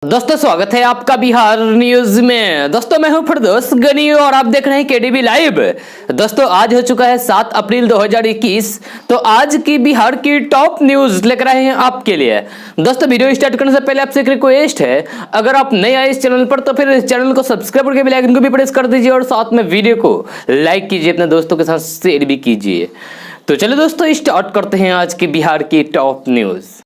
दोस्तों स्वागत है आपका बिहार न्यूज में। दोस्तों मैं हूं फिरदौस गनी और आप देख रहे हैं केडीबी लाइव। दोस्तों आज हो चुका है 7 अप्रैल 2021। तो आज की बिहार की टॉप न्यूज लेकर आए हैं आपके लिए। दोस्तों वीडियो स्टार्ट करने से पहले आपसे एक रिक्वेस्ट है, अगर आप नए आए इस चैनल पर तो फिर इस चैनल को सब्सक्राइब करके बेल आइकन को भी प्रेस कर दीजिए और साथ में वीडियो को लाइक कीजिए, अपने दोस्तों के साथ शेयर भी कीजिए। तो चलिए दोस्तों स्टार्ट करते हैं आज की बिहार की टॉप न्यूज।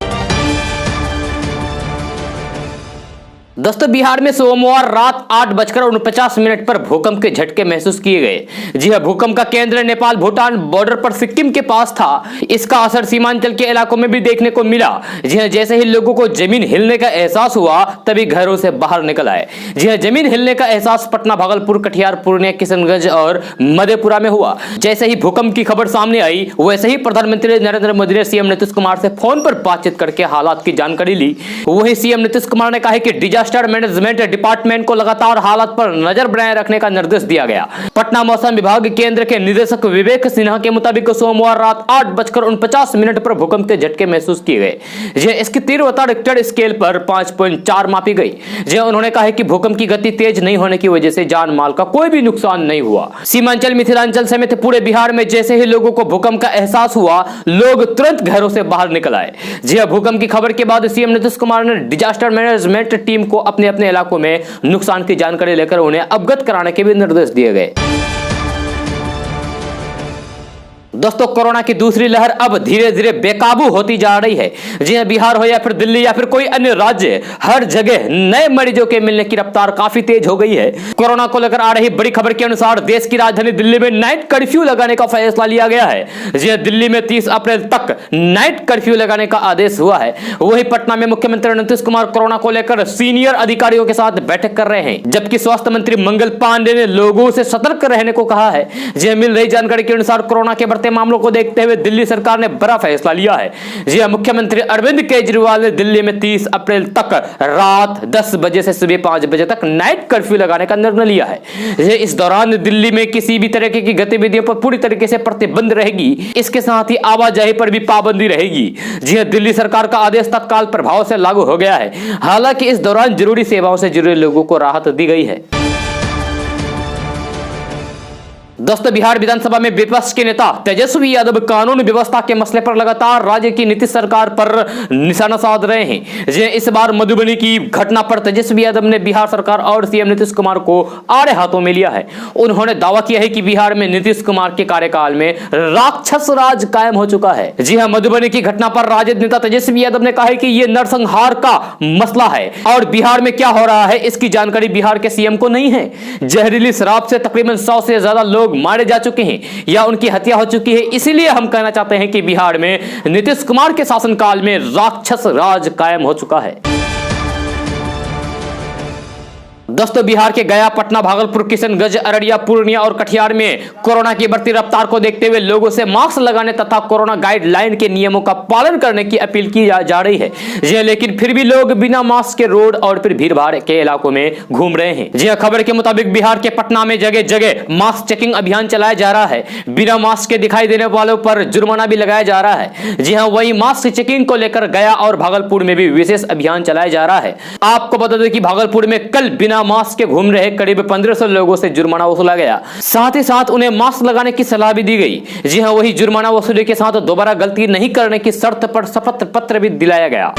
दोस्तों बिहार में सोमवार रात 8:49 पर भूकंप के झटके महसूस किए गए। जी हां, भूकंप का केंद्र नेपाल भूटान बॉर्डर पर सिक्किम के पास था। इसका असर सीमांचल के इलाकों में भी देखने को मिला। जी हां, जैसे ही लोगों को जमीन हिलने का एहसास हुआ तभी घरों से बाहर निकल आए। जी हां, जमीन हिलने का एहसास पटना, भागलपुर, कटिहार, पूर्णिया, किशनगंज और मधेपुरा में हुआ। जैसे ही भूकंप की खबर सामने आई वैसे ही प्रधानमंत्री नरेंद्र मोदी ने सीएम नीतीश कुमार से फोन पर बातचीत करके हालात की जानकारी ली। वहीं सीएम नीतीश कुमार ने कहा कि डिजास्टर मैनेजमेंट डिपार्टमेंट को लगातार हालात पर नजर बनाए रखने का निर्देश दिया गया। पटना मौसम विभाग केंद्र के निदेशक विवेक सिन्हा के मुताबिक सोमवार रात 8:49 पर भूकंप के झटके महसूस किए गए। इसकी तीव्रता रिक्टर स्केल पर 5.4 मापी गई। उन्होंने कहा कि भूकंप की गति तेज नहीं होने की वजह से जान माल का कोई भी नुकसान नहीं हुआ। सीमांचल, मिथिलांचल समेत पूरे बिहार में जैसे ही लोगों को भूकंप का एहसास हुआ लोग तुरंत घरों से बाहर निकल आए। भूकंप की खबर के बाद सीएम नीतीश कुमार ने डिजास्टर मैनेजमेंट टीम को अपने अपने इलाकों में नुकसान की जानकारी लेकर उन्हें अवगत कराने के भी निर्देश दिए गए। दोस्तों कोरोना की दूसरी लहर अब धीरे धीरे बेकाबू होती जा रही है। जी हां, बिहार हो या फिर दिल्ली या फिर कोई अन्य राज्य, हर जगह नए मरीजों के मिलने की रफ्तार काफी तेज हो गई है। कोरोना को लेकर आ रही बड़ी खबर के अनुसार देश की राजधानी दिल्ली में नाइट कर्फ्यू लगाने का फैसला लिया गया है। जी हां, दिल्ली में 30 अप्रैल तक नाइट कर्फ्यू लगाने का आदेश हुआ है। वहीं पटना में मुख्यमंत्री नीतीश कुमार कोरोना को लेकर सीनियर अधिकारियों के साथ बैठक कर रहे हैं, जबकि स्वास्थ्य मंत्री मंगल पांडे ने लोगों से सतर्क रहने को कहा है। जी, मिल रही जानकारी के अनुसार कोरोना के मामलों को देखते हुए दिल्ली सरकार ने बड़ा फैसला लिया है। जी हां, मुख्यमंत्री अरविंद केजरीवाल ने दिल्ली में 30 अप्रैल तक रात 10 बजे से सुबह 5 बजे तक नाइट कर्फ्यू लगाने का निर्णय लिया है। इस दौरान दिल्ली में किसी भी तरह की गतिविधियों पर पूरी तरीके से प्रतिबंध रहेगी। इसके साथ ही आवाजाही पर भी पाबंदी रहेगी। जी हां, दिल्ली सरकार का आदेश तत्काल प्रभाव से लागू हो गया है। हालांकि इस दौरान जरूरी सेवाओं से जुड़े लोगों को राहत दी गई है। दोस्तों बिहार विधानसभा में विपक्ष के नेता तेजस्वी यादव कानून व्यवस्था के मसले पर लगातार राज्य की नीतीश सरकार पर निशाना साध रहे हैं। इस बार मधुबनी की घटना पर तेजस्वी यादव ने बिहार सरकार और सीएम नीतीश कुमार को आड़े हाथों में लिया है। उन्होंने दावा किया है कि बिहार में नीतीश कुमार के कार्यकाल में राक्षस राज कायम हो चुका है। जी हां, मधुबनी की घटना पर राजद नेता तेजस्वी यादव ने कहा है कि यह नरसंहार का मसला है और बिहार में क्या हो रहा है इसकी जानकारी बिहार के सीएम को नहीं है। जहरीली शराब से तकरीबन 100 से ज्यादा लोग मारे जा चुके हैं या उनकी हत्या हो चुकी है। इसीलिए हम कहना चाहते हैं कि बिहार में नीतीश कुमार के शासनकाल में राक्षस राज कायम हो चुका है। दोस्तों बिहार के गया, पटना, भागलपुर, किशनगंज, अररिया, पूर्णिया और कटिहार में कोरोना की बढ़ती रफ्तार को देखते हुए लोगों से मास्क लगाने तथा कोरोना गाइडलाइन के नियमों का पालन करने की अपील की जा रही है। लेकिन फिर भी लोग बिना मास्क के रोड और फिर भीड़ भाड़ के इलाकों में घूम रहे हैं। जी हां, खबर के मुताबिक बिहार के पटना में जगह जगह मास्क चेकिंग अभियान चलाया जा रहा है। बिना मास्क के दिखाई देने वालों पर जुर्माना भी लगाया जा रहा है। जी हां, वही मास्क चेकिंग को लेकर गया और भागलपुर में भी विशेष अभियान चलाया जा रहा है। आपको बता दें कि भागलपुर में कल बिना मास्क के घूम रहे करीब 1500 लोगों से जुर्माना वसूला गया। साथ ही साथ उन्हें मास्क लगाने की सलाह भी दी गई। जी हां, वही जुर्माना वसूली के साथ दोबारा गलती नहीं करने की शर्त पर शपथ पत्र भी दिलाया गया।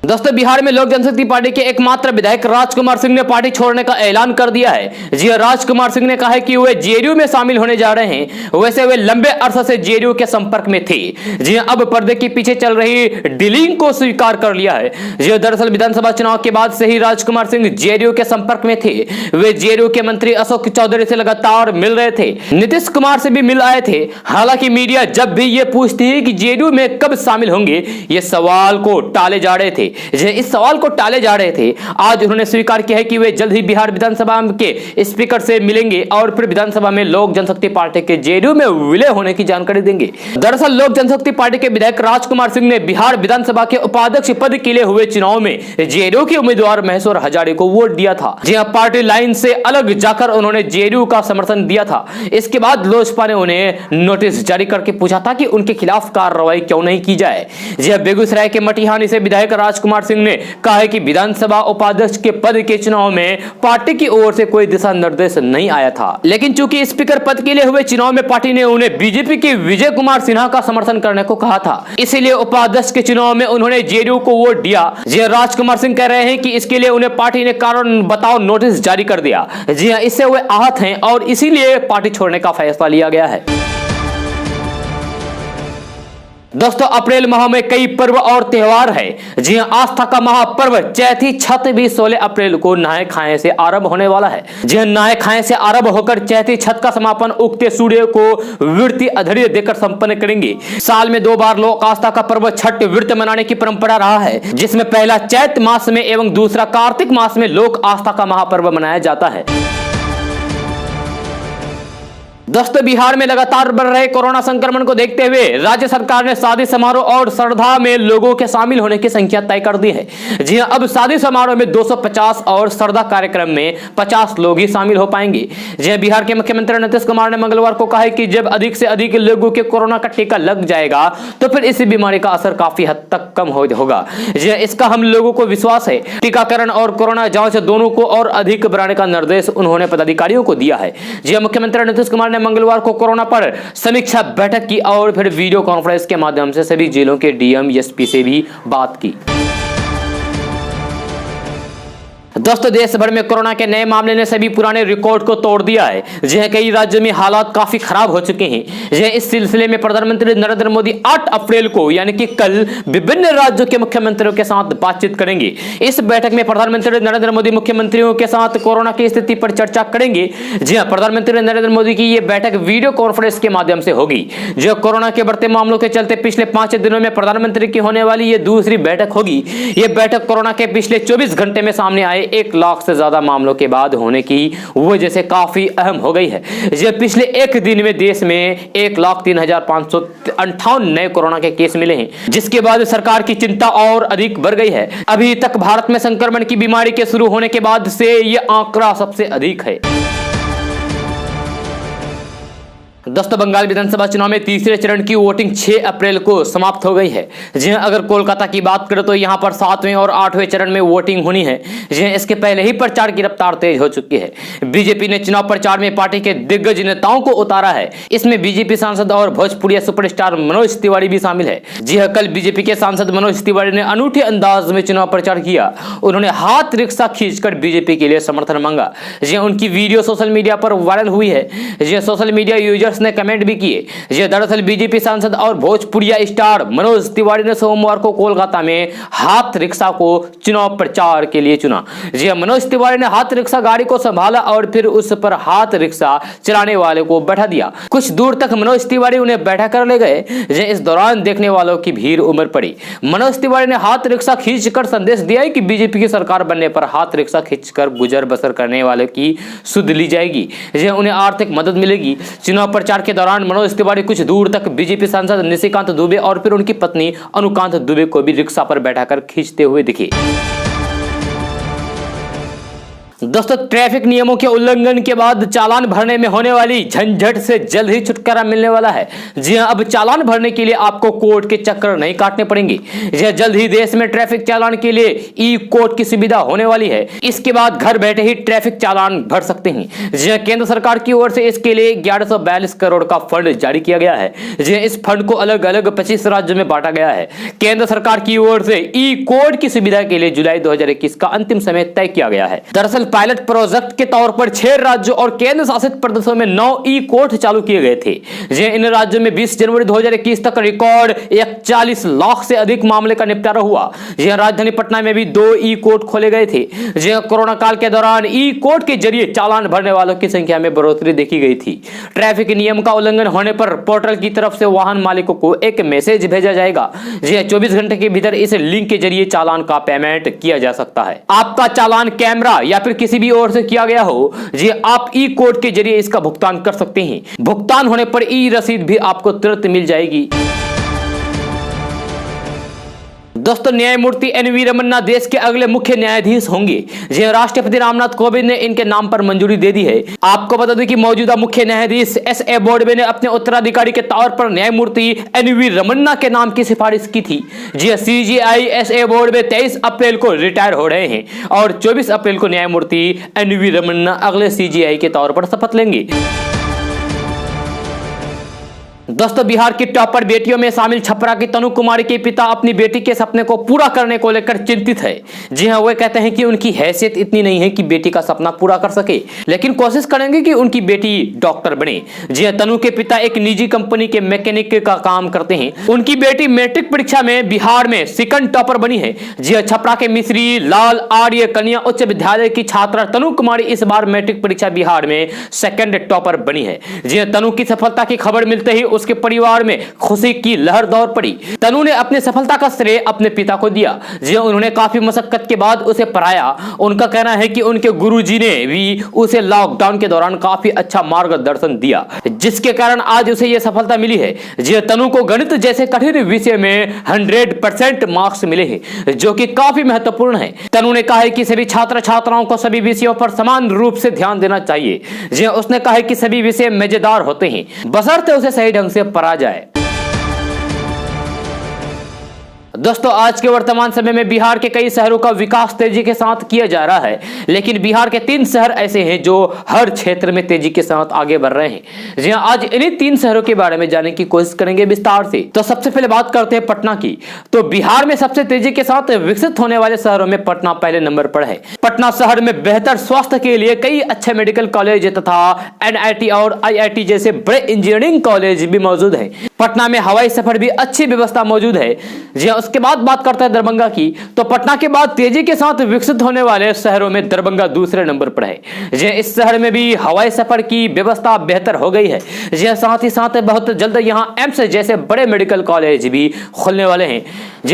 दोस्तों बिहार में लोक जनशक्ति पार्टी के एकमात्र विधायक राजकुमार सिंह ने पार्टी छोड़ने का ऐलान कर दिया है। जी राजकुमार सिंह ने कहा है कि वे जेडीयू में शामिल होने जा रहे हैं। वैसे वे लंबे अरसे से जेडीयू के संपर्क में थे। जी अब पर्दे के पीछे चल रही डीलिंग को स्वीकार कर लिया है। जी दरअसल विधानसभा चुनाव के बाद से ही राजकुमार सिंह जेडीयू के संपर्क में थे। वे जेडीयू के मंत्री अशोक चौधरी से लगातार मिल रहे थे, नीतीश कुमार से भी मिल आए थे। हालांकि मीडिया जब भी ये पूछती है कि जेडीयू में कब शामिल होंगे, ये सवाल को टाले जा रहे थे। थे, इस सवाल को टाले जा रहे थे। आज उन्होंने स्वीकार किया है कि वे जल्द ही बिहार विधानसभा के स्पीकर से मिलेंगे और फिर विधानसभा में लोक जनशक्ति पार्टी के जेडीयू में विलय होने की जानकारी देंगे। दरअसल लोक जनशक्ति पार्टी के विधायक राजकुमार सिंह ने बिहार विधानसभा के उपाध्यक्ष पद के लिए हुए चुनाव में जेडीयू के उम्मीदवार महेश्वर हजारे को वोट दिया था। जी हां, पार्टी लाइन से अलग जाकर उन्होंने जेडीयू का समर्थन दिया था। इसके बाद लोजपा ने उन्हें नोटिस जारी करके पूछा था कि उनके खिलाफ कार्रवाई क्यों नहीं की जाए। जी हां, बेगूसराय के मटिहानी से विधायक राजकुमार सिंह ने कहा है कि विधानसभा उपाध्यक्ष के पद के चुनाव में पार्टी की ओर से कोई दिशा निर्देश नहीं आया था, लेकिन चूंकि स्पीकर पद के लिए हुए चुनाव में पार्टी ने उन्हें बीजेपी के विजय कुमार सिन्हा का समर्थन करने को कहा था, इसीलिए उपाध्यक्ष के चुनाव में उन्होंने जेडीयू को वोट दिया। जी राजकुमार सिंह कह रहे हैं कि इसके लिए उन्हें पार्टी ने कारण बताओ नोटिस जारी कर दिया। जी हां, इससे वे आहत हैं और इसीलिए पार्टी छोड़ने का फैसला लिया गया है। दोस्तों, अप्रैल माह में कई पर्व और त्योहार है। जी हां, आस्था का महापर्व चैती छठ भी 16 अप्रैल को नहाए खाए से आरंभ होने वाला है। जी हां, नहाए खाए से आरंभ होकर चैती छठ का समापन उगते सूर्य को व्रती अधर्य देकर संपन्न करेंगे। साल में 2 बार लोक आस्था का पर्व छठ व्रत मनाने की परंपरा रहा है, जिसमें पहला चैत मास में एवं दूसरा कार्तिक मास में लोक आस्था का महापर्व मनाया जाता है। दोस्तों, बिहार में लगातार बढ़ रहे कोरोना संक्रमण को देखते हुए राज्य सरकार ने शादी समारोह और श्रद्धा में लोगों के शामिल होने की संख्या तय कर दी है। जी हां, अब शादी समारोह में 250 और श्रद्धा कार्यक्रम में 50 लोग ही शामिल हो पाएंगे। जी हां, बिहार के मुख्यमंत्री नीतीश कुमार ने मंगलवार को कहा है कि जब अधिक से अधिक लोगों के कोरोना का टीका लग जाएगा तो फिर इस बीमारी का असर काफी हद तक कम होगा। जी हां, इसका हम लोगों को विश्वास है। टीकाकरण और कोरोना जांच दोनों को और अधिक बढ़ाने का निर्देश उन्होंने पदाधिकारियों को दिया है। जी हां, मुख्यमंत्री नीतीश कुमार ने मंगलवार को कोरोना पर समीक्षा बैठक की और फिर वीडियो कॉन्फ्रेंस के माध्यम से सभी जिलों के डीएम एसपी से भी बात की। दोस्तों, देश भर में कोरोना के नए मामले ने सभी पुराने रिकॉर्ड को तोड़ दिया है। जी हां, कई राज्यों में हालात काफी खराब हो चुके हैं। जी हां, इस सिलसिले में प्रधानमंत्री नरेंद्र मोदी 8 अप्रैल को यानी कि कल विभिन्न राज्यों के मुख्यमंत्रियों के साथ बातचीत करेंगे। इस बैठक में प्रधानमंत्री नरेंद्र मोदी मुख्यमंत्रियों के साथ कोरोना की स्थिति पर चर्चा करेंगे। जी हां, प्रधानमंत्री नरेंद्र मोदी की यह बैठक वीडियो कॉन्फ्रेंस के माध्यम से होगी। जो कोरोना के बढ़ते मामलों के चलते पिछले 5 दिनों में प्रधानमंत्री की होने वाली यह दूसरी बैठक होगी। यह बैठक कोरोना के पिछले 24 घंटे में सामने आए 1 लाख से ज्यादा मामलों के बाद होने की वजह से काफी अहम हो गई है। जब पिछले एक दिन में देश में 1,03,558 नए कोरोना के केस मिले हैं, जिसके बाद सरकार की चिंता और अधिक बढ़ गई है। अभी तक भारत में संक्रमण की बीमारी के शुरू होने के बाद से यह आंकड़ा सबसे अधिक है। दोस्तों, बंगाल विधानसभा चुनाव में तीसरे चरण की वोटिंग 6 अप्रैल को समाप्त हो गई है। जी हां, अगर कोलकाता की बात करें तो यहां पर 7वें और 8वें चरण में वोटिंग होनी है। जी हां, इसके पहले ही प्रचार की रफ्तार तेज हो चुकी है। बीजेपी ने चुनाव प्रचार में पार्टी के दिग्गज नेताओं को उतारा है। इसमें बीजेपी सांसद और भोजपुरी सुपरस्टार मनोज तिवारी भी शामिल है। जी हां, कल बीजेपी के सांसद मनोज तिवारी ने अनूठे अंदाज में चुनाव प्रचार किया। उन्होंने हाथ रिक्शा खींचकर बीजेपी के लिए समर्थन मांगा। जी हां, उनकी वीडियो सोशल मीडिया पर वायरल हुई है। जी हां, सोशल मीडिया यूजर्स ने कमेंट भी किए। दरअसल बीजेपी सांसद और भोजपुरिया स्टार मनोज तिवारी ने सोमवार को कोलकाता में हाथ रिक्शा को चुनाव प्रचार के लिए चुना। जी हां, मनोज तिवारी ने हाथ रिक्शा गाड़ी को संभाला और फिर उस पर हाथ रिक्शा चलाने वाले को बैठा दिया। कुछ दूर तक मनोज तिवारी उन्हें बैठा कर ले गए। इस दौरान देखने वालों की भीड़ उमड़ पड़ी। मनोज तिवारी ने हाथ रिक्शा खींचकर संदेश दिया है कि बीजेपी की सरकार बनने पर हाथ रिक्शा खींचकर गुजर बसर करने वालों की सुध ली जाएगी। उन्हें आर्थिक मदद मिलेगी। चुनाव प्रचार के दौरान मनोज तिवारी कुछ दूर तक बीजेपी सांसद निशिकांत दुबे और फिर उनकी पत्नी अनुकांत दुबे को भी रिक्शा पर बैठाकर खींचते हुए दिखे। दोस्तों, ट्रैफिक नियमों के उल्लंघन के बाद चालान भरने में होने वाली झंझट से जल्द ही छुटकारा मिलने वाला है। जी हां, अब चालान भरने के लिए आपको कोर्ट के चक्कर नहीं काटने पड़ेंगे। जल्द ही देश में ट्रैफिक चालान के लिए ई कोर्ट की सुविधा होने वाली है। इसके बाद घर बैठे ही ट्रैफिक चालान भर सकते हैं। जी हां, केंद्र सरकार की ओर से इसके लिए 1142 करोड़ का फंड जारी किया गया है। जी हां, इस फंड को अलग अलग 25 राज्यों में बांटा गया है। केंद्र सरकार की ओर से ई कोर्ट की सुविधा के लिए जुलाई 2021 का अंतिम समय तय किया गया है। दरअसल पायलट प्रोजेक्ट के तौर पर 6 राज्यों और केंद्र शासित प्रदेशों में 9 ई कोर्ट चालू किए गए थे। इन राज्यों में 20 जनवरी 2021 तक रिकॉर्ड 41 लाख से अधिक मामले का निपटारा हुआ। राजधानी पटना में भी 2 ई कोर्ट खोले गए थे। कोरोना काल के दौरान ई कोर्ट के जरिए चालान भरने वालों की संख्या में बढ़ोतरी देखी गई थी। ट्रैफिक नियम का उल्लंघन होने पर पोर्टल की तरफ से वाहन मालिकों को एक मैसेज भेजा जाएगा। 24 घंटे के भीतर इस लिंक के जरिए चालान का पेमेंट किया जा सकता है। आपका चालान कैमरा या फिर किसी भी ओर से किया गया हो, आप ई कोर्ट के जरिए इसका भुगतान कर सकते हैं। भुगतान होने पर ई रसीद भी आपको तुरंत मिल जाएगी। दोस्तों, न्यायमूर्ति एनवी रमन्ना देश के अगले मुख्य न्यायाधीश होंगे। राष्ट्रपति रामनाथ कोविंद ने इनके नाम पर मंजूरी दे दी है। आपको बता दें कि मौजूदा मुख्य न्यायाधीश एस.ए. बोबडे ने अपने उत्तराधिकारी के तौर पर न्यायमूर्ति एनवी रमन्ना के नाम की सिफारिश की थी। सीजेआई एस.ए. बोबडे 23 अप्रैल को रिटायर हो रहे हैं और 24 अप्रैल को न्यायमूर्ति एनवी रमन्ना अगले सीजेआई के तौर पर शपथ लेंगे। दोस्तों, बिहार की टॉपर बेटियों में शामिल छपरा की तनु कुमारी के पिता अपनी बेटी के सपने को पूरा करने को लेकर चिंतित है। वे कहते हैं कि उनकी हैसियत इतनी नहीं है कि बेटी का सपना पूरा कर सके, लेकिन कोशिश करेंगे कि उनकी बेटी डॉक्टर बने। तनु के पिता एक निजी कंपनी के मैकेनिक का काम करते हैं। उनकी बेटी मैट्रिक परीक्षा में बिहार में सेकंड टॉपर बनी है। छपरा के मिश्री लाल आर्य कन्या उच्च विद्यालय की छात्रा तनु कुमारी इस बार मैट्रिक परीक्षा बिहार में सेकंड टॉपर बनी है। तनु की सफलता की खबर मिलते ही उसके परिवार में खुशी की लहर दौड़ पड़ी। तनु ने अपनी सफलता का श्रेय अपने पिता को दिया। उन्होंने काफी मशक्कत के बाद उसे पढ़ाया। उनका कहना है कि उनके गुरुजी ने भी उसे लॉकडाउन के दौरान काफी अच्छा मार्गदर्शन दिया, जिसके कारण आज उसे यह सफलता मिली है। तनु को गणित जैसे कठिन विषय में 100% मार्क्स मिले हैं, जो कि काफी महत्वपूर्ण है। तनु ने कहा है कि सभी छात्र छात्राओं को सभी विषयों पर समान रूप से ध्यान देना चाहिए। उसने कहा है कि सभी विषय मजेदार होते हैं, बशर्ते उसे सही ढंग से पढ़ा जाए। दोस्तों, आज के वर्तमान समय में बिहार के कई शहरों का विकास तेजी के साथ किया जा रहा है, लेकिन बिहार के 3 शहर ऐसे हैं जो हर क्षेत्र में तेजी के साथ आगे बढ़ रहे हैं। आज इन्हीं 3 शहरों के बारे में जानने की कोशिश करेंगे विस्तार से। तो सबसे पहले बात करते हैं पटना की। तो बिहार में सबसे तेजी के साथ विकसित होने वाले शहरों में पटना पहले नंबर पर है। पटना शहर में बेहतर स्वास्थ्य के लिए कई अच्छे मेडिकल कॉलेज तथा NIT और IIT जैसे बड़े इंजीनियरिंग कॉलेज भी मौजूद है। पटना में हवाई सफर भी अच्छी व्यवस्था मौजूद है। उसके बाद बात करते हैं दरभंगा की। तो पटना के बाद तेजी के साथ विकसित होने वाले शहरों में दरभंगा दूसरे नंबर पर है। इस शहर में भी हवाई सफर की व्यवस्था बेहतर हो गई है। साथ ही साथ बहुत जल्द यहाँ एम्स जैसे बड़े मेडिकल कॉलेज भी खुलने वाले हैं।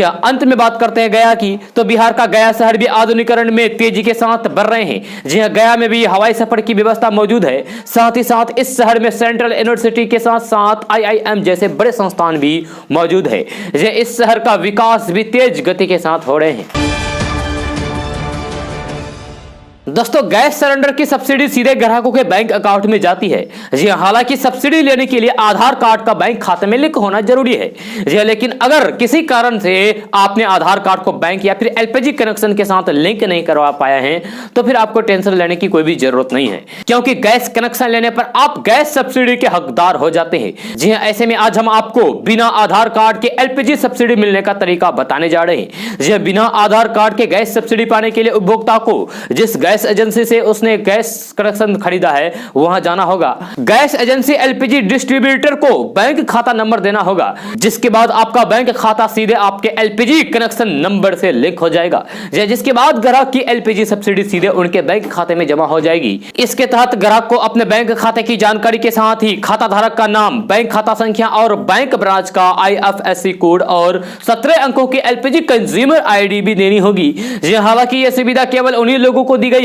अंत में बात करते हैं गया की। तो बिहार का गया शहर भी आधुनिकीकरण में तेजी के साथ बढ़ रहे हैं। गया में भी हवाई सफर की व्यवस्था मौजूद है। साथ ही साथ इस शहर में सेंट्रल यूनिवर्सिटी के साथ साथ IIM जैसे बड़े संस्थान भी मौजूद है। इस शहर का विकास भी तेज गति के साथ हो रहे हैं। दोस्तों, गैस सिलेंडर की सब्सिडी सीधे ग्राहकों के बैंक अकाउंट में जाती है। हालांकि सब्सिडी लेने के लिए आधार कार्ड का बैंक खाते में लिंक होना जरूरी है। लेकिन अगर किसी कारण से आपने आधार कार्ड को बैंक या फिर LPG कनेक्शन के साथ लिंक नहीं करवा पाया है, तो फिर आपको टेंशन लेने की कोई भी जरूरत नहीं है, क्योंकि गैस कनेक्शन लेने पर आप गैस सब्सिडी के हकदार हो जाते हैं। ऐसे में आज हम आपको बिना आधार कार्ड के LPG सब्सिडी मिलने का तरीका बताने जा रहे हैं। बिना आधार कार्ड के गैस सब्सिडी पाने के लिए उपभोक्ता को जिस गैस एजेंसी से उसने गैस कनेक्शन खरीदा है वहां जाना होगा। गैस एजेंसी LPG डिस्ट्रीब्यूटर को बैंक खाता नंबर देना होगा, जिसके बाद आपका बैंक खाता सीधे आपके LPG कनेक्शन नंबर से लिंक हो जाएगा, जिसके बाद ग्राहक की LPG सब्सिडी सीधे उनके बैंक खाते में जमा हो जाएगी। इसके तहत ग्राहक को अपने बैंक खाते की जानकारी के साथ ही खाता धारक का नाम, बैंक खाता संख्या और बैंक ब्रांच का IFSC कोड और 17 अंकों की LPG कंज्यूमर ID भी देनी होगी। हालांकि यह सुविधा केवल उन्हीं लोगों को दी गई है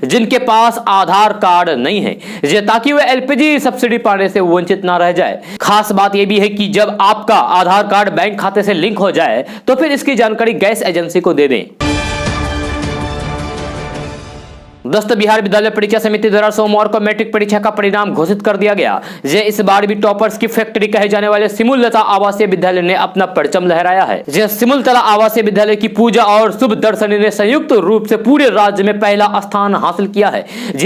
जिनके पास आधार कार्ड नहीं है, ताकि वे LPG सब्सिडी पाने से वंचित ना रह जाए। खास बात यह भी है कि जब आपका आधार कार्ड बैंक खाते से लिंक हो जाए तो फिर इसकी जानकारी गैस एजेंसी को दे दें। दोस्तों, बिहार विद्यालय परीक्षा समिति द्वारा सोमवार को मैट्रिक परीक्षा का परिणाम घोषित कर दिया गया। इस बार भी टॉपर्स की फैक्ट्री कहे जाने वाले सिमुलतला आवासीय विद्यालय ने अपना परचम लहराया है। सिमुलतला आवासीय विद्यालय की पूजा और शुभ दर्शनी ने संयुक्त रूप से पूरे राज्य में पहला स्थान हासिल किया है,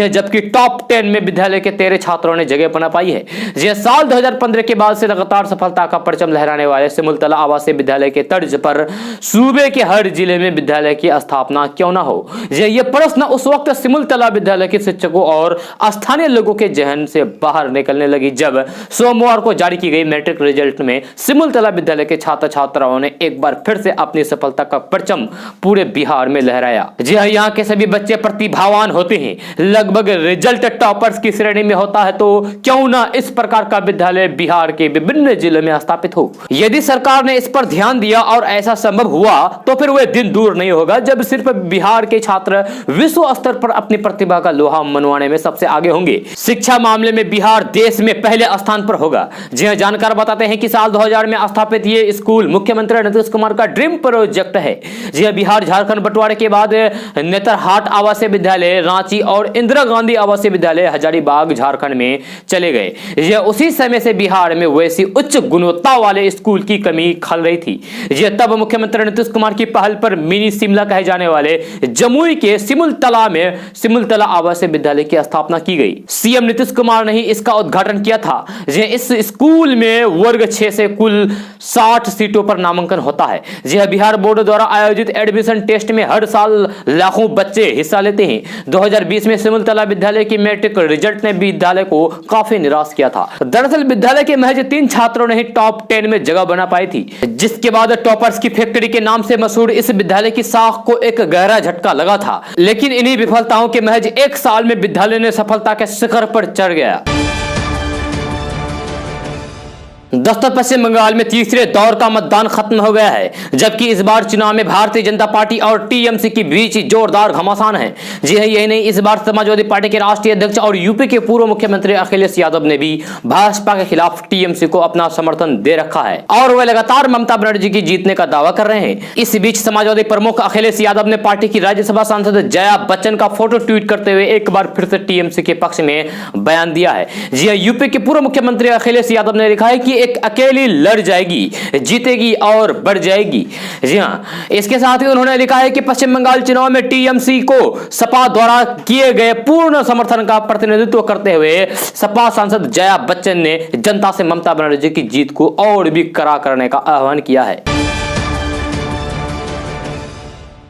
जबकि टॉप 10 में विद्यालय के 13 छात्रों ने जगह बना पाई है। साल 2015 के बाद से लगातार सफलता का परचम लहराने वाले सिमुलतला आवासीय विद्यालय के तर्ज पर सूबे के हर जिले में विद्यालय की स्थापना क्यों न हो। यह प्रश्न उस वक्त सिमुलतला विद्यालय के शिक्षकों और स्थानीय लोगों के जहन से बाहर निकलने लगी जब सोमवार को जारी की गई मैट्रिक रिजल्ट में सिमुलतला विद्यालय के छात्र छात्राओं ने एक बार फिर से अपनी सफलता का परचम पूरे बिहार में लहराया। जी हाँ, यहाँ के सभी बच्चे प्रतिभावान होते हैं, लगभग रिजल्ट टॉपर्स की श्रेणी में होता है, तो क्यों ना इस प्रकार का विद्यालय बिहार के विभिन्न जिलों में स्थापित हो। यदि सरकार ने इस पर ध्यान दिया और ऐसा संभव हुआ तो फिर वह दिन दूर नहीं होगा जब सिर्फ बिहार के छात्र विश्व स्तर पर अपनी प्रतिभा का लोहा मनवाने में सबसे आगे होंगे। शिक्षा मामले में बिहार देश में पहले स्थान पर होगा। जी हां, जानकार बताते हैं कि साल 2000 में स्थापित ये स्कूल मुख्यमंत्री नीतीश कुमार का ड्रीम प्रोजेक्ट है। जी हां, बिहार झारखंड बंटवारे के बाद नेतरहाट आवासीय विद्यालय रांची और इंदिरा गांधी आवासीय विद्यालय हजारीबाग झारखंड में चले गए। यह उसी समय से बिहार में वैसी उच्च गुणवत्ता वाले स्कूल की कमी खल रही थी। यह तब मुख्यमंत्री नीतीश कुमार की पहल पर मिनी शिमला कहे जाने वाले जमुई के सिमुलतला में सिमुलतला आवासीय विद्यालय की स्थापना की गई। सीएम नीतीश कुमार ने ही इसका उद्घाटन किया था। इस स्कूल में वर्ग 6 से कुल 60 सीटों पर नामांकन होता है। यह बिहार बोर्ड द्वारा आयोजित एडमिशन टेस्ट में हर साल लाखों बच्चे हिस्सा लेते हैं। 2020 में सिमुलतला विद्यालय की मैट्रिक रिजल्ट ने विद्यालय को काफी निराश किया था। दरअसल विद्यालय के महज 3 छात्रों ने ही टॉप 10 में जगह बना पाई थी, जिसके बाद टॉपर्स की फैक्ट्री के नाम से मशहूर इस विद्यालय की साख को एक गहरा झटका लगा था। लेकिन इन्हीं विफलताओं के महज 1 साल में विद्यालय ने सफलता के शिखर पर चढ़ गया। दोस्तों, पश्चिम बंगाल में तीसरे दौर का मतदान खत्म हो गया है, जबकि इस बार चुनाव में भारतीय जनता पार्टी और टीएमसी के बीच जोरदार घमासान है। जी हां, यही नहीं, इस बार समाजवादी पार्टी के राष्ट्रीय अध्यक्ष और यूपी के पूर्व मुख्यमंत्री अखिलेश यादव ने भी भाजपा के खिलाफ टीएमसी को अपना समर्थन दे रखा है और वे लगातार ममता बनर्जी की जीतने का दावा कर रहे हैं। इस बीच समाजवादी प्रमुख अखिलेश यादव ने पार्टी की राज्यसभा सांसद जया बच्चन का फोटो ट्वीट करते हुए एक बार फिर से टीएमसी के पक्ष में बयान दिया है। जी हां, यूपी के पूर्व मुख्यमंत्री अखिलेश यादव ने लिखा है कि एक अकेली लड़ जाएगी, जीतेगी और बढ़ जाएगी। जी हां, इसके साथ ही उन्होंने लिखा है कि पश्चिम बंगाल चुनाव में टीएमसी को सपा द्वारा किए गए पूर्ण समर्थन का प्रतिनिधित्व करते हुए सपा सांसद जया बच्चन ने जनता से ममता बनर्जी की जीत को और भी कड़ा करने का आह्वान किया है।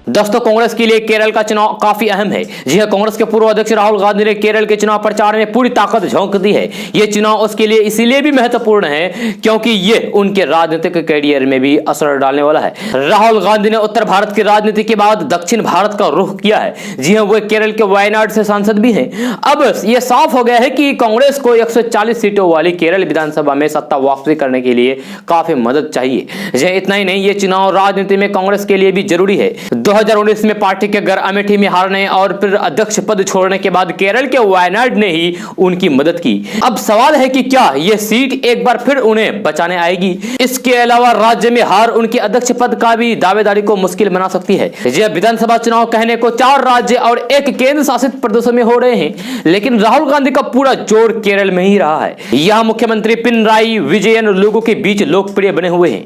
दोस्तों, कांग्रेस के लिए केरल का चुनाव काफी अहम है। जी हां, कांग्रेस के पूर्व अध्यक्ष राहुल गांधी ने केरल के चुनाव प्रचार में पूरी ताकत झोंक दी है। यह चुनाव उसके लिए इसीलिए भी महत्वपूर्ण है क्योंकि यह उनके राजनीतिक कैरियर में भी असर डालने वाला है। राहुल गांधी ने उत्तर भारत की राजनीति के बाद दक्षिण भारत का रुख किया है। जी हां, वो केरल के वायनाड से सांसद भी हैं। अब यह साफ हो गया है कि कांग्रेस को 140 सीटों वाली केरल विधानसभा में सत्ता वापसी करने के लिए काफी मदद चाहिए। इतना ही नहीं, यह चुनाव राजनीति में कांग्रेस के लिए भी जरूरी है। 2019 में पार्टी के घर अमेठी में हारने और फिर अध्यक्ष पद छोड़ने के बाद केरल के वायनाड ने ही उनकी मदद की। अब सवाल है कि क्या यह सीट एक बार फिर उन्हें बचाने आएगी। इसके अलावा राज्य में हार उनके अध्यक्ष पद का भी दावेदारी को मुश्किल बना सकती है। यह विधानसभा चुनाव कहने को 4 राज्य और 1 केंद्र शासित प्रदेशों में हो रहे हैं, लेकिन राहुल गांधी का पूरा जोर केरल में ही रहा है। यहां मुख्यमंत्री पिनराई विजयन लोगों के बीच लोकप्रिय बने हुए हैं।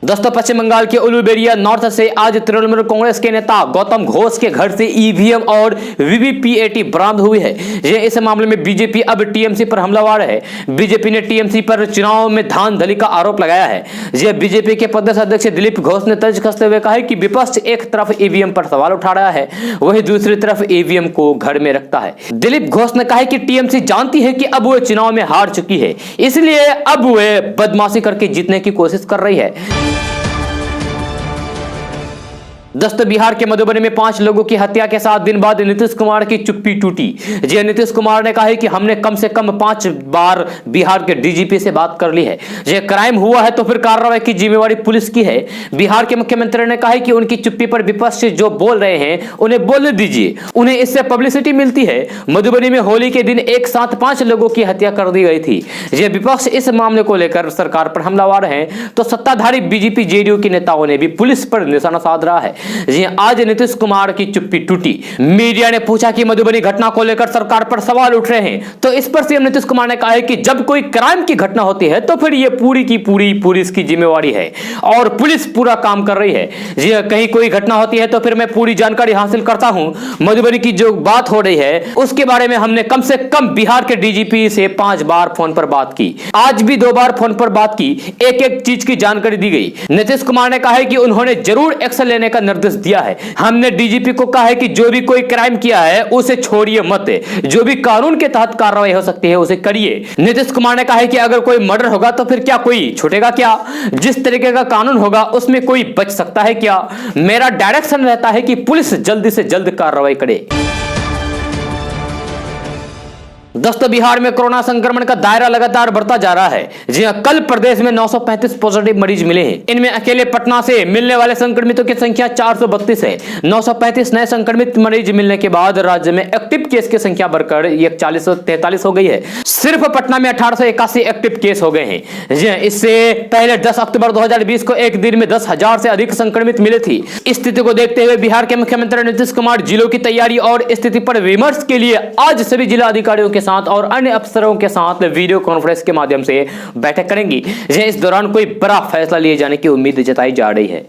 दोस्तों, पश्चिम बंगाल के उलुबेरिया नॉर्थ से आज तृणमूल कांग्रेस के नेता गौतम घोष के घर से ईवीएम और वीवीपीएटी बरामद हुई है। इस मामले में बीजेपी अब टीएमसी पर हमलावर है। बीजेपी ने टीएमसी पर चुनाव में धांधली का आरोप लगाया है। बीजेपी के प्रदेश अध्यक्ष दिलीप घोष ने तर्ज कसते हुए कहा है कि विपक्ष एक तरफ ईवीएम पर सवाल उठा रहा है, वही दूसरी तरफ ईवीएम को घर में रखता है। दिलीप घोष ने कहा है कि टीएमसी जानती है कि अब वो चुनाव में हार चुकी है, इसलिए अब वे बदमाशी करके जीतने की कोशिश कर रही है। दोस्तों, बिहार के मधुबनी में 5 लोगों की हत्या के 7 दिन बाद नीतीश कुमार की चुप्पी टूटी। जी नीतीश कुमार ने कहा है कि हमने कम से कम 5 बार बिहार के डीजीपी से बात कर ली है। ये क्राइम हुआ है तो फिर कार्रवाई की जिम्मेवारी पुलिस की है। बिहार के मुख्यमंत्री ने कहा है कि उनकी चुप्पी पर विपक्ष जो बोल रहे हैं उन्हें बोलने दीजिए, उन्हें इससे पब्लिसिटी मिलती है। मधुबनी में होली के दिन एक साथ 5 लोगों की हत्या कर दी गई थी। ये विपक्ष इस मामले को लेकर सरकार पर हमलावर है तो सत्ताधारी बीजेपी जेडीयू के नेताओं ने भी पुलिस पर निशाना साध रहा है। जी आज नीतीश कुमार की चुप्पी टूटी। मीडिया ने पूछा कि मधुबनी घटना को लेकर सरकार पर सवाल उठ रहे हैं, तो इस पर सीएम नीतीश कुमार ने कहा है कि जब कोई क्राइम की घटना होती है तो फिर ये पूरी की पूरी पुलिस की जिम्मेवारी है और पुलिस पूरा काम कर रही है। जी कहीं कोई घटना होती है तो फिर मैं पूरी जानकारी हासिल करता हूं। मधुबनी की जो बात हो रही है उसके बारे में हमने कम से कम बिहार के डीजीपी से 5 बार फोन पर बात की, आज भी 2 बार फोन पर बात की, एक एक चीज की जानकारी दी गई। नीतीश कुमार ने कहा है कि उन्होंने जरूर एक्शन लेने का निर्देश निर्देश दिया है। हमने डीजीपी को कहा है कि जो भी कोई क्राइम किया है उसे छोड़िए मत, जो भी कानून के तहत कार्रवाई हो सकती है उसे करिए। नीतीश कुमार ने कहा है कि अगर कोई मर्डर होगा तो फिर क्या कोई छूटेगा क्या? जिस तरीके का कानून होगा उसमें कोई बच सकता है क्या? मेरा डायरेक्शन रहता है कि पुलिस जल्दी से जल्द कार्रवाई करे। दोस्तों, बिहार में कोरोना संक्रमण का दायरा लगातार बढ़ता जा रहा है। जी हां, कल प्रदेश में 935 पॉजिटिव मरीज मिले हैं। इनमें अकेले पटना से मिलने वाले संक्रमितों की संख्या 432 है। 935 नए संक्रमित मरीज मिलने के बाद राज्य में एक्टिव केस की संख्या बढ़कर 4143 हो गई है। सिर्फ पटना में 1881 एक्टिव केस हो गए हैं। जी हां, इससे पहले 10 अक्टूबर 2020 को एक दिन में 10,000 से अधिक संक्रमित मिले थे। स्थिति को देखते हुए बिहार के मुख्यमंत्री नीतीश कुमार जिलों की तैयारी और स्थिति पर विमर्श के लिए आज सभी जिला अधिकारियों के साथ और अन्य अफसरों के साथ वीडियो कॉन्फ्रेंस के माध्यम से बैठक करेंगी। इस दौरान कोई बड़ा फैसला लिए जाने की उम्मीद जताई जा रही है।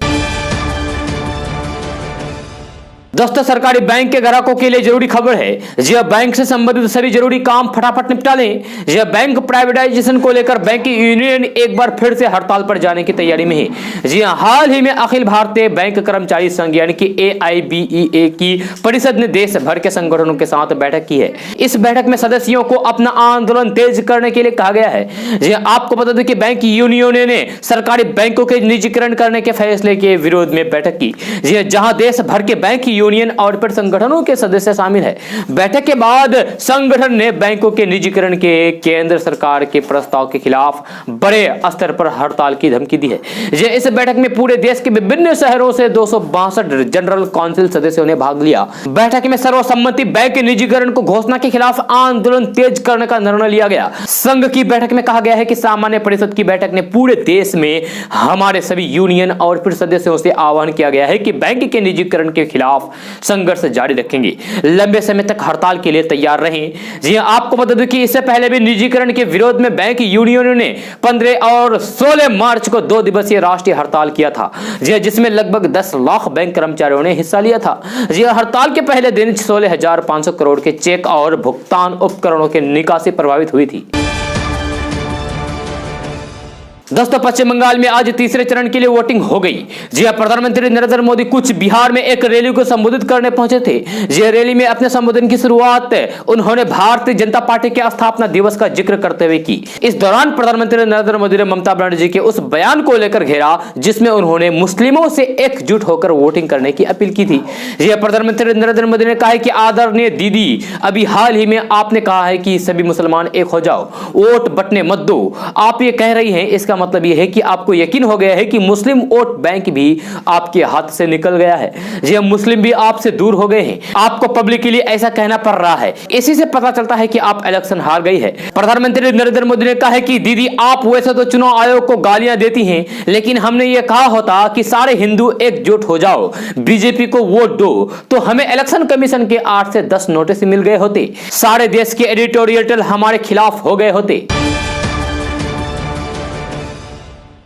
दोस्तों, सरकारी बैंक के ग्राहकों के लिए जरूरी खबर है। जी बैंक से संबंधित सभी जरूरी काम फटाफट निपटा लें। जी बैंक प्राइवेटाइजेशन को लेकर बैंकिंग यूनियन एक बार फिर से हड़ताल पर जाने की तैयारी में है। जी हाल ही में अखिल भारतीय बैंक कर्मचारी संघ यानी कि AIBEA की परिषद ने देश भर के संगठनों के साथ बैठक की है। इस बैठक में सदस्यों को अपना आंदोलन तेज करने के लिए कहा गया है। जी आपको बता दें कि बैंक यूनियन ने सरकारी बैंकों के निजीकरण करने के फैसले के विरोध में बैठक की। जी जहां देश भर के बैंक यूनियन और फिर संगठनों के सदस्य शामिल है। बैठक के बाद संगठन ने बैंकों के निजीकरण के केंद्र सरकार के प्रस्ताव के खिलाफ बड़े स्तर पर हड़ताल की धमकी दी है। इस बैठक में पूरे देश के विभिन्न शहरों से 262 जनरल काउंसिल सदस्यों ने भाग लिया। बैठक में सर्वसम्मति बैंक निजीकरण को घोषणा के खिलाफ आंदोलन तेज करने का निर्णय लिया गया। संघ की बैठक में कहा गया है कि सामान्य परिषद की बैठक ने पूरे देश में हमारे सभी यूनियन और फिर सदस्यों से आह्वान किया गया है कि बैंक के निजीकरण के खिलाफ संघर्ष जारी रखेंगे। लंबे समय तक हड़ताल के लिए तैयार रहें। जी हां, आपको बता दूं कि इससे पहले भी निजीकरण के विरोध में बैंक यूनियनों ने 15 और 16 मार्च को 2 दिवसीय राष्ट्रीय हड़ताल किया था। जी हां, जिसमें लगभग 10 लाख बैंक कर्मचारियों ने हिस्सा लिया था। जी हां, हड़ताल के पहले दिन 16,500 करोड़ के चेक और भुगतान उपकरणों की निकासी प्रभावित हुई थी। दोस्तों, पश्चिम बंगाल में आज तीसरे चरण के लिए वोटिंग हो गई। जी हां, प्रधानमंत्री नरेंद्र मोदी कुछ बिहार में एक रैली को संबोधित करने पहुंचे थे। जी रैली में अपने संबोधन की शुरुआत उन्होंने भारतीय जनता पार्टी के स्थापना दिवस का जिक्र करते हुए की। इस दौरान प्रधानमंत्री नरेंद्र मोदी ने ममता बनर्जी के उस बयान को लेकर घेरा जिसमें उन्होंने मुस्लिमों से एकजुट होकर वोटिंग करने की अपील की थी। जी हां, प्रधानमंत्री नरेंद्र मोदी ने कहा है कि आदरणीय दीदी, अभी हाल ही में आपने कहा है कि सभी मुसलमान एक हो जाओ, वोट बंटने मत दो। आप ये कह रही हैं, इसका मतलब यह है कि आपको यकीन हो गया है कि मुस्लिम वोट बैंक भी आपके हाथ से निकल गया है। जी मुस्लिम भी आपसे दूर हो गए हैं। आपको पब्लिकली ऐसा कहना पड़ रहा है। इसी से पता चलता है कि आप इलेक्शन हार गई है। प्रधानमंत्री नरेंद्र मोदी ने कहा है कि दीदी, आप वैसे तो चुनाव आयोग को गालियां देती हैं, लेकिन हमने ये कहा होता कि सारे हिंदू एकजुट हो जाओ, बीजेपी को वोट दो, तो हमें इलेक्शन कमीशन के 8 से 10 नोटिस मिल गए होते, सारे देश के एडिटोरियल हमारे खिलाफ हो गए होते।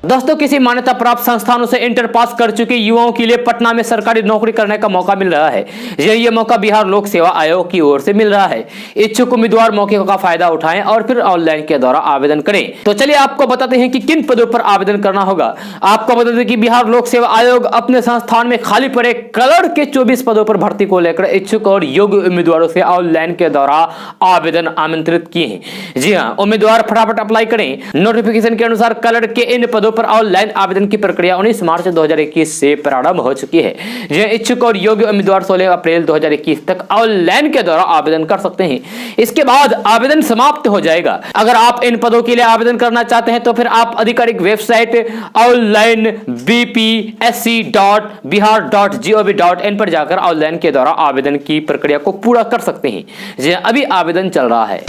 दोस्तों, किसी मान्यता प्राप्त संस्थानों से इंटर पास कर चुके युवाओं के लिए पटना में सरकारी नौकरी करने का मौका मिल रहा है। ये मौका बिहार लोक सेवा आयोग की ओर से मिल रहा है। इच्छुक उम्मीदवार मौके का फायदा उठाएं और फिर ऑनलाइन के द्वारा आवेदन करें। तो चलिए आपको बताते हैं कि किन पदों पर आवेदन करना होगा। आपको बता दें कि बिहार लोक सेवा आयोग अपने संस्थान में खाली पड़े कलर के 24 पदों पर भर्ती को लेकर इच्छुक और योग्य उम्मीदवारों से ऑनलाइन के द्वारा आवेदन आमंत्रित किए हैं। जी हाँ, उम्मीदवार फटाफट अप्लाई करें। नोटिफिकेशन के अनुसार कलर के इन पदों पर ऑनलाइन आवेदन की प्रक्रिया 19 मार्च 2021 से प्रारंभ हो चुकी है। यह इच्छुक और योग्य उम्मीदवार 16 अप्रैल 2021 तक ऑनलाइन के द्वारा आवेदन कर सकते हैं। इसके बाद आवेदन समाप्त हो जाएगा। अगर आप इन पदों के लिए आवेदन करना चाहते हैं तो फिर आप आधिकारिक वेबसाइट ऑनलाइन bpsc.bihar.gov.in पर जाकर ऑनलाइन के द्वारा आवेदन की प्रक्रिया को पूरा कर सकते हैं। यह अभी आवेदन चल रहा है।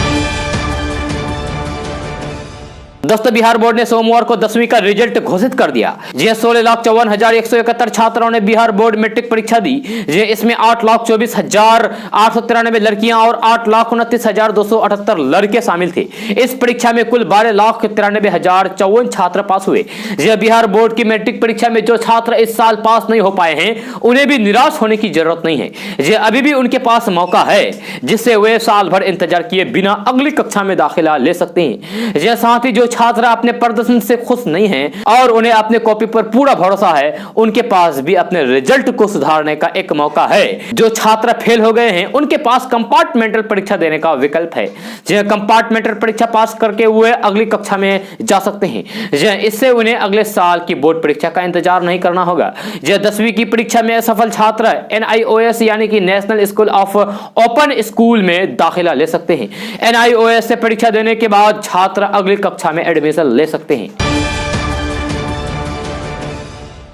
दोस्तों, बिहार बोर्ड ने सोमवार को 10वीं का रिजल्ट घोषित कर दिया। जी 16,54,171 छात्राओं ने बिहार बोर्ड मैट्रिक परीक्षा दी। जी इसमें 8,24,893 लड़कियां और 8,29,278 लड़के शामिल थे। इस परीक्षा में कुल 12,93,054 छात्र पास हुए। जी बिहार बोर्ड की मैट्रिक परीक्षा में जो छात्र इस साल पास नहीं हो पाए हैं उन्हें भी निराश होने की जरूरत नहीं है। जी अभी भी उनके पास मौका है जिससे वे साल भर इंतजार किए बिना अगली कक्षा में दाखिला ले सकते हैं। जी साथ ही जो छात्र अपने प्रदर्शन से खुश नहीं हैं और उन्हें अपने कॉपी पर पूरा भरोसा है, उनके पास भी अपने रिजल्ट को सुधारने का एक मौका है। जो छात्र फेल हो गए हैं उनके पास कंपार्टमेंटल परीक्षा देने का विकल्प है। कंपार्टमेंटल परीक्षा पास करके हुए अगली कक्षा में जा सकते हैं। इससे उन्हें अगले साल की बोर्ड परीक्षा का इंतजार नहीं करना होगा। 10वीं की परीक्षा में असफल छात्र NIOS यानी कि national school of open school में दाखिला ले सकते हैं। NIOS से परीक्षा देने के बाद छात्र अगली कक्षा में एडमिशन ले सकते हैं।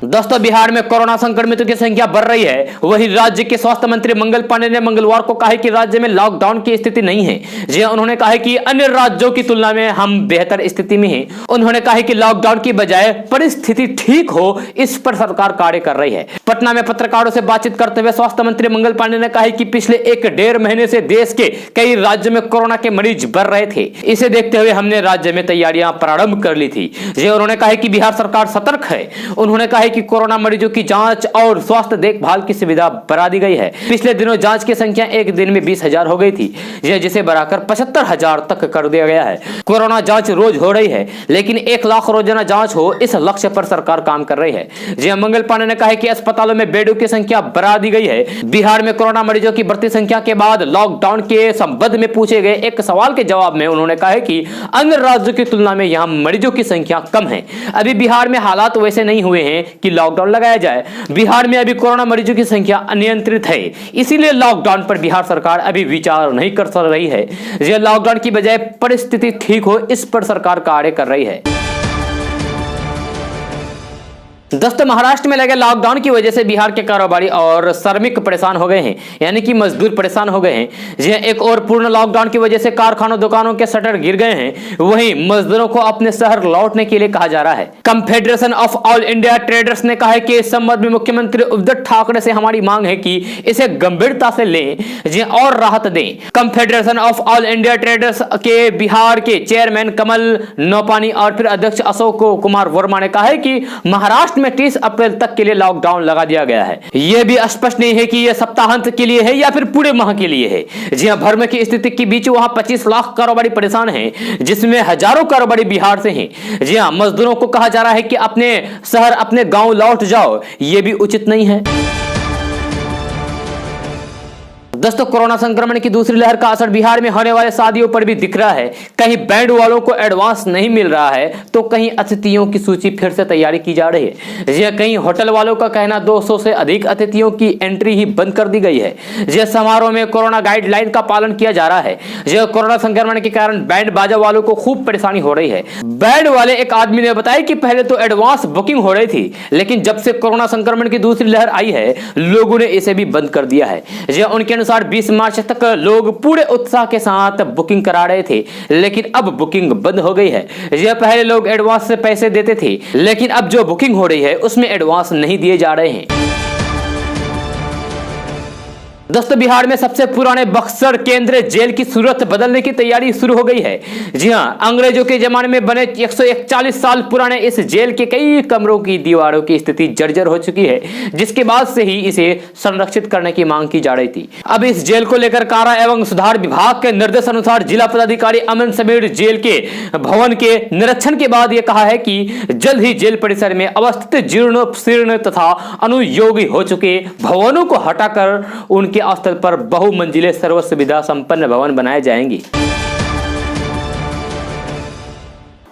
दोस्तों, बिहार में कोरोना संक्रमितों की संख्या बढ़ रही है। वहीं राज्य के स्वास्थ्य मंत्री मंगल पांडे ने मंगलवार को कहा कि राज्य में लॉकडाउन की स्थिति नहीं है। उन्होंने कहा कि अन्य राज्यों की तुलना में हम बेहतर स्थिति में हैं। उन्होंने कहा कि लॉकडाउन की बजाय परिस्थिति ठीक हो, इस पर सरकार कार्य कर रही है। पटना में पत्रकारों से बातचीत करते हुए स्वास्थ्य मंत्री मंगल पांडे ने कहा कि पिछले 1-1.5 महीने से देश के कई राज्यों में कोरोना के मरीज बढ़ रहे थे। इसे देखते हुए हमने राज्य में तैयारियां प्रारंभ कर ली थी। उन्होंने कहा कि बिहार सरकार सतर्क है। उन्होंने कहा कि कोरोना मरीजों की जांच और स्वास्थ्य देखभाल की सुविधा बढ़ा दी गई है। पिछले दिनों जांच की संख्या एक दिन में 20,000 हो गई थी, जिसे बढ़ाकर 75,000 तक कर दिया गया है। कोरोना जांच रोज हो रही है, लेकिन 1 लाख रोजाना जांच हो, इस लक्ष्य पर सरकार काम कर रही है। मंगल पांडे ने कहा कि अस्पतालों में बेडों की संख्या बढ़ा दी गई है। बिहार में कोरोना मरीजों की बढ़ती संख्या के बाद लॉकडाउन के संबंध में पूछे गए एक सवाल के जवाब में उन्होंने कहा कि अन्य राज्यों की तुलना में यहां मरीजों की संख्या कम है। अभी बिहार में हालात वैसे नहीं हुए हैं कि लॉकडाउन लगाया जाए। बिहार में अभी कोरोना मरीजों की संख्या अनियंत्रित है, इसीलिए लॉकडाउन पर बिहार सरकार अभी विचार नहीं कर रही है। लॉकडाउन की बजाय परिस्थिति ठीक हो, इस पर सरकार कार्य कर रही है। दोस्तों, महाराष्ट्र में लगे लॉकडाउन की वजह से बिहार के कारोबारी और श्रमिक परेशान हो गए हैं, यानी कि मजदूर परेशान हो गए हैं। एक और पूर्ण लॉकडाउन की वजह से कारखानों दुकानों के शटर गिर गए हैं। वहीं मजदूरों को अपने शहर लौटने के लिए कहा जा रहा है। Confederation of all India traders ने कहा है कि इस संबंध में मुख्यमंत्री उद्धव ठाकरे से हमारी मांग है कि इसे गंभीरता से लें और राहत दें। Confederation of all India traders के बिहार के चेयरमैन कमल नौपानी और फिर अध्यक्ष अशोक कुमार वर्मा ने कहा है कि महाराष्ट्र में 30 अप्रैल तक के लिए लॉकडाउन लगा दिया गया है। यह भी स्पष्ट नहीं है कि यह सप्ताहांत के लिए है या फिर पूरे माह के लिए है। भर में की स्थिति के बीच वहां 25 लाख कारोबारी परेशान हैं, जिसमें हजारों कारोबारी बिहार से हैं। मजदूरों को कहा जा रहा है कि अपने शहर अपने गांव लौट जाओ, यह भी उचित नहीं है। दोस्तों, कोरोना संक्रमण की दूसरी लहर का असर बिहार में होने वाले शादियों पर भी दिख रहा है। कहीं बैंड वालों को एडवांस नहीं मिल रहा है, तो कहीं अतिथियों की सूची फिर से तैयारी की जा रही है। कहीं होटल वालों का कहना 200 से अधिक अतिथियों की एंट्री ही बंद कर दी गई है। समारोह में कोरोना गाइडलाइन का पालन किया जा रहा है। कोरोना संक्रमण के कारण बैंड बाजा वालों को खूब परेशानी हो रही है। बैंड वाले एक आदमी ने बताया कि पहले तो एडवांस बुकिंग हो रही थी, लेकिन जब से कोरोना संक्रमण की दूसरी लहर आई है, लोगों ने इसे भी बंद कर दिया है। उनके अनुसार 20 मार्च तक लोग पूरे उत्साह के साथ बुकिंग करा रहे थे, लेकिन अब बुकिंग बंद हो गई है। पहले लोग एडवांस से पैसे देते थे, लेकिन अब जो बुकिंग हो रही है उसमें एडवांस नहीं दिए जा रहे हैं। दोस्तों, बिहार में सबसे पुराने बक्सर केंद्रीय जेल की सूरत बदलने की तैयारी शुरू हो गई है। अंग्रेजों के जमाने में बने 141 साल पुराने इस जेल के कई कमरों की दीवारों की स्थिति जर्जर हो चुकी है, जिसके बाद से ही इसे संरक्षित करने की मांग की जा रही थी। अब इस जेल को लेकर कारा एवं सुधार विभाग के निर्देश अनुसार जिला पदाधिकारी अमन समीर जेल के भवन के निरीक्षण के बाद यह कहा है कि जल्द ही जेल परिसर में अवस्थित जीर्ण शीर्ण तथा अनुयोगी हो चुके भवनों को हटाकर उनके स्थल पर बहुमंजिले सर्व सुविधा संपन्न भवन बनाए जाएंगे।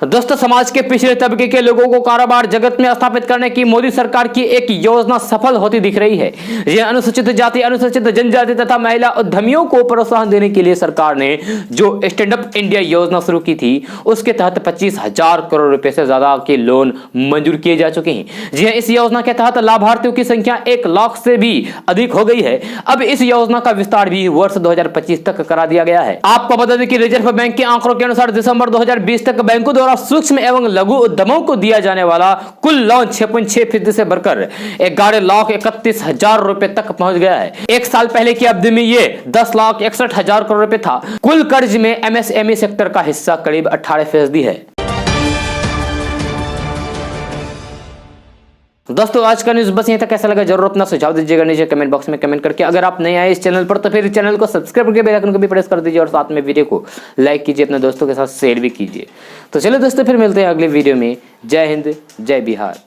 दोस्तों, समाज के पिछड़े तबके के लोगों को कारोबार जगत में स्थापित करने की मोदी सरकार की एक योजना सफल होती दिख रही है। यह अनुसूचित जाति, अनुसूचित जनजाति तथा महिला उद्यमियों को प्रोत्साहन देने के लिए सरकार ने जो स्टैंड अप इंडिया योजना शुरू की थी, उसके तहत 25,000 करोड़ रुपए से ज्यादा के लोन मंजूर किए जा चुके हैं। इस योजना के तहत लाभार्थियों की संख्या 1 लाख से भी अधिक हो गई है। अब इस योजना का विस्तार भी वर्ष 2025 तक करा दिया गया है। आपको बता दें कि रिजर्व बैंक के आंकड़ों के अनुसार दिसंबर 2020 तक बैंकों द्वारा सूक्ष्म एवं लघु उद्यमों को दिया जाने वाला कुल लोन 6.6% से बढ़कर 11,31,000 रुपए तक पहुंच गया है। एक साल पहले की अवधि में ये 10,61,000 करोड़ रुपए था। कुल कर्ज में MSME सेक्टर का हिस्सा करीब 18% है। दोस्तों आज का न्यूज़ बस यहीं तक। कैसा लगा जरूर अपना सुझाव दीजिएगा नीचे कमेंट बॉक्स में कमेंट करके। अगर आप नए आए इस चैनल पर तो फिर चैनल को सब्सक्राइब करके बेल आइकन को भी प्रेस कर दीजिए और साथ में वीडियो को लाइक कीजिए, अपने दोस्तों के साथ शेयर भी कीजिए। तो चलिए दोस्तों फिर मिलते हैं अगले वीडियो में। जय हिंद, जय बिहार।